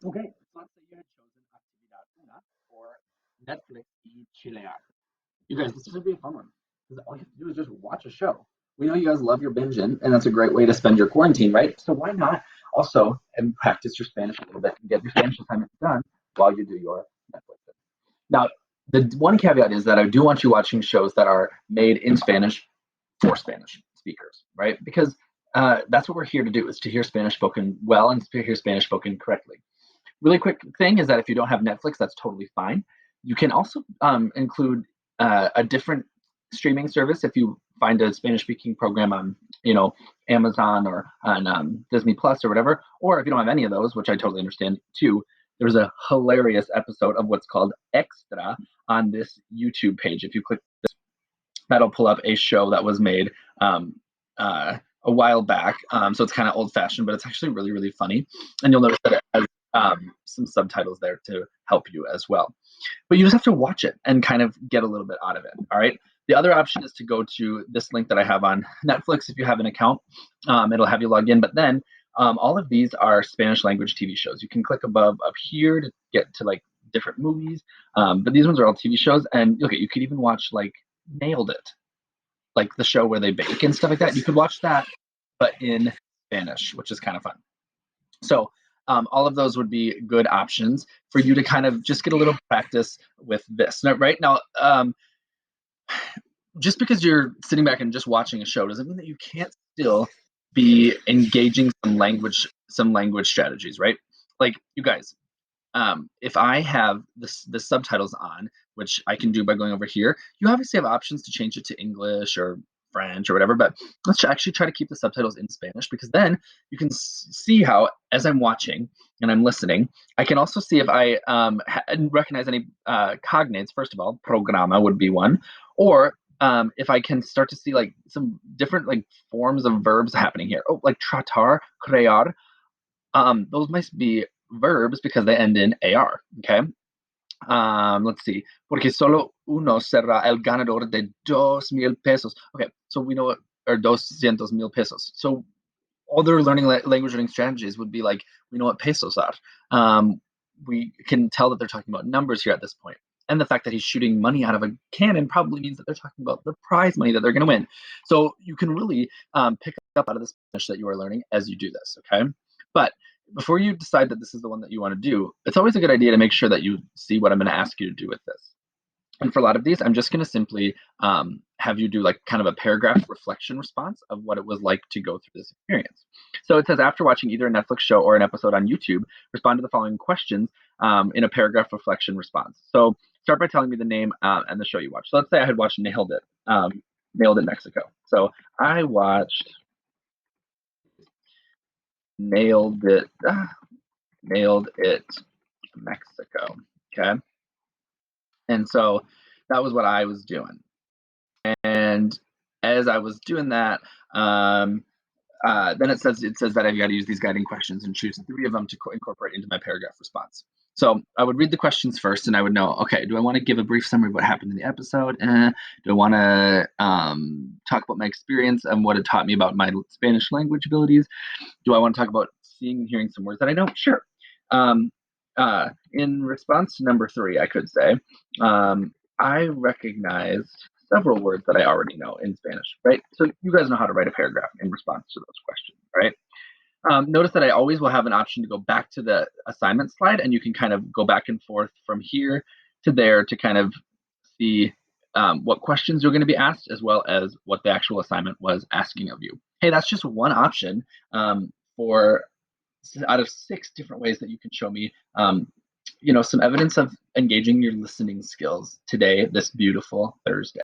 Okay, so let's say you had chosen Actividad Una for Netflix y Chillear. You guys, this is gonna be a fun one because all you have to do is just watch a show. We know you guys love your binging, and that's a great way to spend your quarantine, right? So why not also and practice your Spanish a little bit and get your Spanish assignments done while you do your Netflix. Now, the one caveat is that I do want you watching shows that are made in Spanish for Spanish speakers, right? Because that's what we're here to do, is to hear Spanish spoken well and to hear Spanish spoken correctly. Really quick thing is that if you don't have Netflix, that's totally fine. You can also include a different streaming service if you find a Spanish-speaking program on, Amazon or on Disney Plus or whatever. Or if you don't have any of those, which I totally understand too, there's a hilarious episode of what's called Extra on this YouTube page. If you click this, that'll pull up a show that was made a while back. So it's kind of old-fashioned, but it's actually really, really funny. And you'll notice that it has some subtitles there to help you as well. But you just have to watch it and kind of get a little bit out of it. All right. The other option is to go to this link that I have on Netflix. If you have an account, it'll have you log in. But then all of these are Spanish language TV shows. You can click above up here to get to like different movies. But these ones are all TV shows. And look, you could even watch like Nailed It, like the show where they bake and stuff like that. You could watch that, but in Spanish, which is kind of fun. So all of those would be good options for you to kind of just get a little practice with this. Now, right now, just because you're sitting back and just watching a show doesn't mean that you can't still be engaging some language strategies, right? Like you guys, if I have the subtitles on, which I can do by going over here, you obviously have options to change it to English or French or whatever, but let's actually try to keep the subtitles in Spanish, because then you can see how, as I'm watching and I'm listening, I can also see if I recognize any cognates. First of all, programa would be one, or if I can start to see like some different like forms of verbs happening here. Oh, like tratar, crear. Those might be verbs because they end in AR. Okay. Let's see. Porque solo uno será el ganador de 2,000 pesos. Okay, so we know, or 200,000 pesos. So other language learning strategies would be like, we know what pesos are. We can tell that they're talking about numbers here at this point. And the fact that he's shooting money out of a cannon probably means that they're talking about the prize money that they're going to win. So you can really pick up out of the Spanish that you are learning as you do this, okay? But before you decide that this is the one that you want to do, it's always a good idea to make sure that you see what I'm going to ask you to do with this. And for a lot of these, I'm just going to simply have you do like kind of a paragraph reflection response of what it was like to go through this experience. So it says, after watching either a Netflix show or an episode on YouTube, respond to the following questions in a paragraph reflection response. So start by telling me the name and the show you watched. So let's say I had watched Nailed It, Nailed It Mexico. So I watched Nailed It, Nailed It Mexico. Okay. And so that was what I was doing. And as I was doing that, then it says that I've got to use these guiding questions and choose 3 of them to incorporate into my paragraph response. So I would read the questions first, and I would know, okay, do I want to give a brief summary of what happened in the episode? Do I want to talk about my experience and what it taught me about my Spanish language abilities? Do I want to talk about seeing and hearing some words that I know? Sure. In response to number 3, I could say, I recognized several words that I already know in Spanish, right? So you guys know how to write a paragraph in response to those questions, right? Notice that I always will have an option to go back to the assignment slide, and you can kind of go back and forth from here to there to kind of see what questions you're going to be asked, as well as what the actual assignment was asking of you. Hey, that's just one option for out of 6 different ways that you can show me some evidence of engaging your listening skills today, this beautiful Thursday.